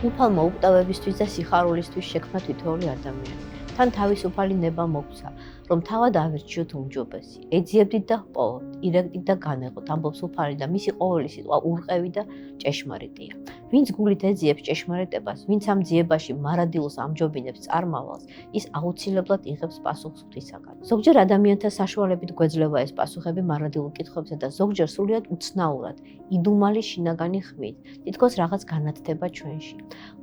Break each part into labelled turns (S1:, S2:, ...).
S1: უფალმა უკტავებისთვის და სიხარულისთვის შექმნა თითოეული ადამიანი. თან თავისუფალი ნება მოგვცა, რომ თავად ავირჩიოთ უმჯობესი. ეძიებდით და ჰპოვოთ, ირეკდით და განეღოთ, ამბობს უფალი და მისი ყოველი სიტყვა ურყევი და ჭეშმარიტია. ვინც გულით ეძიებს ჭეშმარიტებას, ვინც ამ ძიებაში მარადილოს ამჯობინებს წარმავალს, ის აუცილებლად იღებს პასუხს ღვთისაგან. ზოგჯერ ადამიანთა საშუალებით გვეძლევა ეს პასუხები მარადილ კითხვებზე და ზოგჯერ სრულიად უცნაურად, იდუმალი შინაგანი ხმით, თითქოს რაღაც განათდება ჩვენში.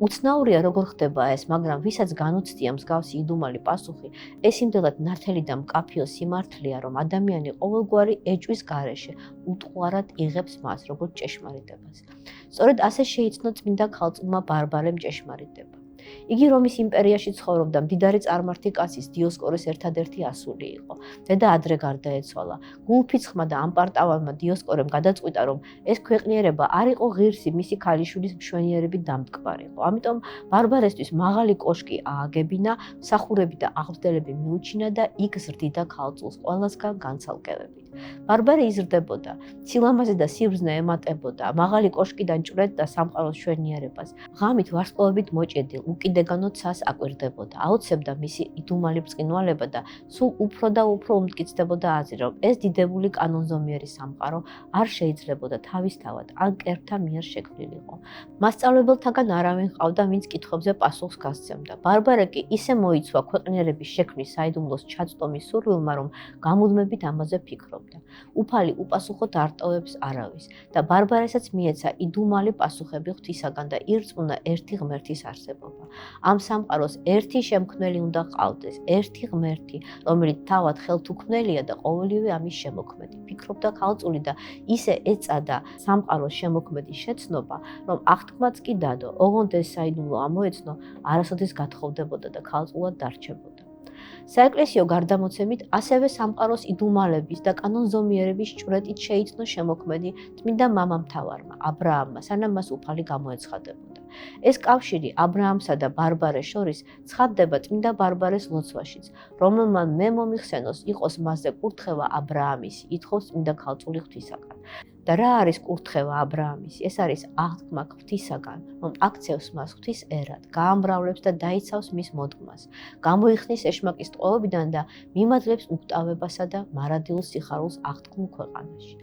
S1: უცნაურია როგორ ხდება ეს, მაგრამ ვისაც განუცდია მსგავსი იდუმალი პასუხი, ეს იმდენად ნათელი და მკაფიო სიმართლეა, რომ ადამიანი ყოველგვარი ეჭვის გარეშე უტყუარად იღებს მას, როგორც ჭეშმარიტებას. სწორედ ასე შეიცნო წმინდა ქალწულმა ბარბარემ ჭეშმარიტება. იგი რომის იმპერიაში ცხოვრობდა, მდიდარი წარმართი კაცის დიოსკორეს ერთადერთი ასული იყო. დედა ადრე გარდაეცვალა. გულფიცხმა და ამპარტავალმა დიოსკორემ გადაწყვიტა, რომ ეს ქვეყნიერება არ იყო ღირსი მისი ქალიშვილის მშვენიერებით დამტკბარიყო. ამიტომ ბარბარესთვის მაღალი კოშკი ააგებინა, მსახურები და აღზრდელები მიუჩინა და იქ ზრდიდა ქალწულს ყველასგან განცალკევებით. ბარბარე იზრდებოდა, სილამაზე და სიბრძნე ემატებოდა, მაღალი კოშკიდან ჭვრეტდა სამყაროს მშვენიერებას. ღამით ვარსკვლავებით მოჭედილ უკიდეგანო ცას აკვირდებოდა, აოცებდა მისი იდუმალი ბრწყინვალება და სულ უფრო და უფრო უმტკიცდებოდა აზრი, რომ ეს დიდებული კანონზომიერი სამყარო არ შეიძლებოდა თავისთავად ან კერპთა მიერ შექმნილიყო. მასწავლებელთაგან არავინ ჰყავდა, ვინც კითხვებზე პასუხს გასცემდა. ბარბარე კი ისე მოიცვა ქვეყნიერების შექმნის საიდუმლოს ჩაწვდომის სურვილმა, რომ გამუდმებით ამაზე ფიქრობდა. უფალი უპასუხოდ არ ტოვებს არავის და ბარბარესაც მიეცა იდუმალი პასუხები ღვთისაგან და ირწმუნა ერთი ღმერთის არსებობა. ამ სამყაროს ერთი შემქმნელი უნდა ჰყავდეს, ერთი ღმერთი, რომელიც თავად ხელთუქმნელია და ყოველივე ამის შემოქმედი. ფიქრობდა ქალწული და ისე ეწადა სამყაროს შემოქმედის შეცნობა, რომ აღთქმაც კი დადო, ოღონდ ეს საიდუმლო ამოეცნო, არასოდეს გათხოვდებოდა და ქალწულად დარჩებოდა. საეკლესიო გარდამოცემით ასევე სამყაროს იდუმალების და კანონზომიერების ჭვრეტით შეიცნო შემოქმედი წმინდა მამამთავარმა აბრაამმა, სანამ მას უფალი გამოეცხადებოდა. ეს კავშირი აბრაამსა და ბარბარეს შორის ცხადდება წმინდა ბარბარეს ლოცვაშიც, რომელმან მე მომიხსენოს იყოს მასზე კურთხევა აბრაამისი, ითხოვს წმინდა ქალწული ღვთისაგან. და რა არის კურთხევა აბრაამისი? ეს არის აღთქმა ღვთისაგან, რომ აქცევს მას ღვთის ერად, გაამრავლებს და დაიცავს მის მოდგმას, გამოიხსნის ეშმაკის ტყვეობიდან და მიმადლებს უკტავებასა და მარადილ სიხარულს აღთქმულ ქვეყანაში.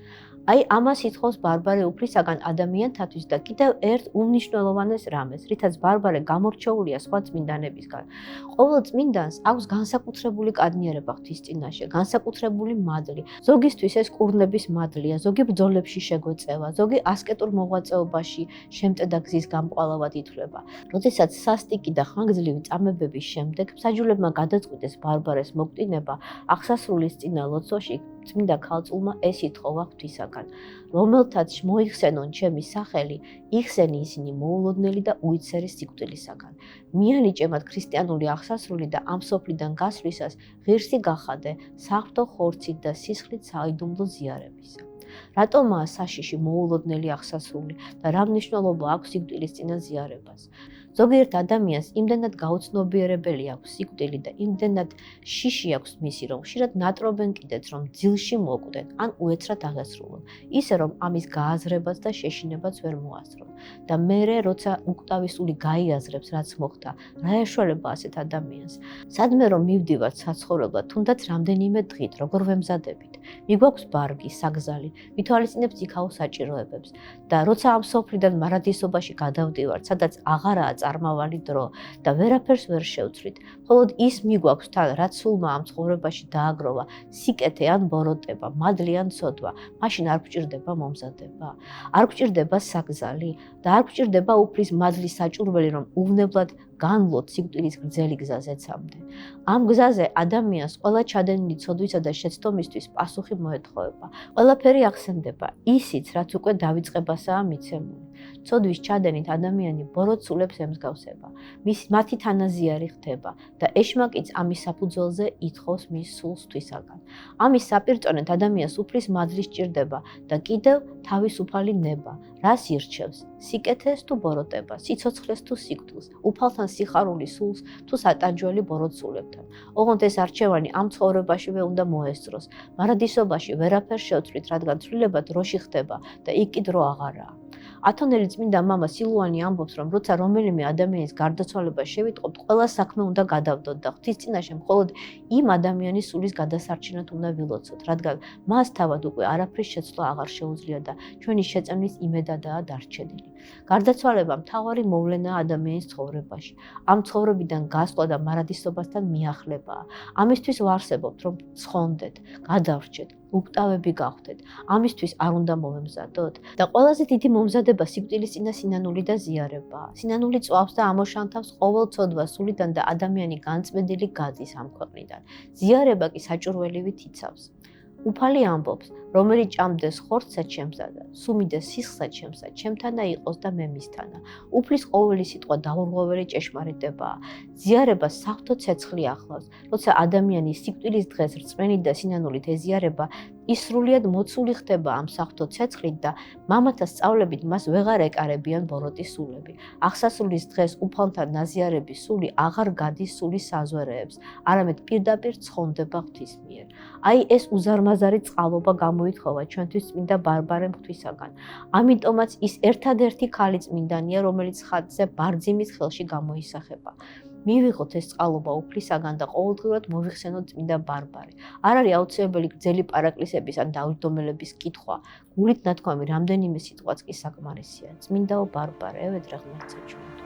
S1: აი ამას ითხოვს ბარბარე უფლისაგან ადამიანთათვის და კიდევ ერთ უმნიშვნელოვანეს რამეს, რითაც ბარბარე გამორჩეულია სხვა წმინდანებისგან. ყოველ წმინდანს აქვს განსაკუთრებული კადნიერება ღვთის წინაშე, განსაკუთრებული მადლი. ზოგისთვის ეს კურნების მადლია, ზოგი ბრძოლებში შეგვეწევა, ზოგი ასკეტურ მოღვაწეობაში შემტედა გზის გამყვალავად ითვლება. როდესაც სასტიკი და ხანგრძლივი წამებების შემდეგ მსაჯულებმა გადაწყვიტეს ბარბარეს მოკვდინება, აღსასრულის წინა ლოცვაში წმინდა ქალწულმა ეს ითხოვა ღვთისაგან, რომელთაც მოიხსენონ ჩემი სახელი, იხსენი ისინი მოულოდნელი და უიცერი სიკვდილისაგან. მიანიჭემათ ქრისტიანული აღსასრული და ამ სოფლიდან გასვლისას ღირსი გახადე საღვთო ხორცით და სისხლით საიდუმლო ზიარებისა. რატომაა საშიში მოულოდნელი აღსასრული და რა მნიშვნელობა აქვს სიკვდილის წინა ზიარებას? ზოგიერთ ადამიანს იმდენად გაუცნობიერებელი აქვს სიკვდილი და იმდენად შიში აქვს მისი, რომ ხშირად ნატრობენ კიდეც, რომ ძილში მოკვდნენ ან უეცრად აღესრულონ, ისე რომ ამის გააზრებაც და შეშინებაც ვერ მოასწრონ. და მერე, როცა უკტავისული გაიაზრებს, რაც მოხდა, რა ეშველება ასეთ ადამიანს? სადმე რომ მივდივართ საცხოვრებლად, თუნდაც რამდენიმე დღით, როგორ ვემზადებით? მიგვაქვს ბარგი, საგზალი, ვითვალისწინებთ იქაო საჭიროებებს და როცა ამ სოფლიდან მარადისობაში გადავდივართ, სადაც აღარაა წარმავალი დრო და ვერაფერს ვერ შევცვლით, მხოლოდ ის მიგვაქვს თან, რაც სულმა ამ ცხოვრებაში დააგროვა, სიკეთე ან ბოროტება, მადლი ან ცოდვა, მაშინ არ გვჭირდება მომზადება, არ გვჭირდება საგზალი და არ გვჭირდება უფლის მადლის საჭურველი, რომ უვნებლად განვლოთ სიკვდილის გრძელი გზაზეცამდე. ამ გზაზე ადამიანს ყველა ჩადენილი ცოდვისა და შეცდომისთვის პასუხი მოეთხოვება. ყველაფერი ახსენდება, ისიც, რაც უკვე დავიწყებასაა მიცემული. ცოდვის ჩადენით ადამიანი ბოროტსულებს ემსგავსება, მათი თანაზიარი ხდება და ეშმაკიც ამის საფუძველზე ითხოვს მის სულს ღვთისაგან. ამის საპირწონედ ადამიანს უფლის მადლი სჭირდება და კიდევ თავისუფალი ნება, რას ირჩევს? სიკეთეს თუ ბოროტებას, სიცოცხლეს თუ სიკვდილს, უფალთან სიხარულის სულს თუ სატანჯველი ბოროტსულებთან. ოღონდ ეს არჩევანი ამ ცხოვრებაშივე უნდა მოესწროს, მარადისობაში ვერაფერს შევცვლით, რადგან ცვლილება დროში ხდება და იქ კი დრო აღარაა. ათონელი წმინდა მამა სილუანი ამბობს, რომ როცა რომელიმე ადამიანის გარდაცვალება შევიტყობთ, ყველა საქმე უნდა გადავდოთ და ღვთის წინაშე მხოლოდ იმ ადამიანის სულის გადასარჩენად უნდა ვილოცოთ, რადგან მას თავად უკვე არაფრის შეცვლა აღარ შეუძლია და ჩვენი შეწამის იმედადაა დარჩენილი. გარდაცვალება მთავარი მოვლენაა ადამიანის ცხოვრებაში. ამ ცხოვრებიდან გასვლა და მარადისობასთან მიახლებაა. ამისთვის ვარსებობთ, რომ ცხონდეთ, გადავრჩეთ, უკტავები გავხდეთ. ამისთვის არ უნდა მოვემზადოთ და ყველაზე დიდი მომზადება სიკვდილისწინა სინანული და ზიარებაა. სინანული წვავს და ამოშანთავს ყოველ ცოდვას სულიდან და ადამიანი განწმენდილი გადის ამ ქვეყნიდან. ზიარება კი საჭურველივით იცავს. უფალი ამბობს, რომელიც ჭამდეს ხორცსა ჩემსა და სუმიდეს სისხლსა ჩემსა, ჩემთანა იყოს და მე მისთანა. უფლის ყოველი სიტყვა დაურღვეველი ჭეშმარიტებაა. ზიარება საღვთო ცეცხლი ახლავს. როცა ადამიანი სიკვდილის დღეს რწმენით და სინანულით ეზიარება, ის სრულიად მოცული ხდება ამ საღვთო ცეცხლით და მამათა სწავლებით მას ვეღარ ეკარებიან ბოროტის სულები. აღსასრულის დღეს უფალთან ნაზიარების სული აღარ გადის სულის საზვერეებს, არამედ პირდაპირ ცხონდება ღვთის მიერ. აი ეს უზარმაზარი წყალობა გამოითხოვა ჩვენთვის წმინდა ბარბარე ღვთისაგან. ამიტომაც ის ერთადერთი ქალი წმინდანია, რომელიც ხატზე ბარძიმის ხელში გამოისახება. მივიღოთ ეს წყალობა უფლისაგან და ყოველდღურად მოვიხსენოთ წმინდა ბარბარე. არ არის აუცილებელი გრძელი პარაკლისების ან დავრდომელების კითხვა. გულით ნათქვამი რამდენიმე სიტყვაც კი საკმარისია. წმინდაო ბარბარე, ევედრე ღმერთსა ჩვენ.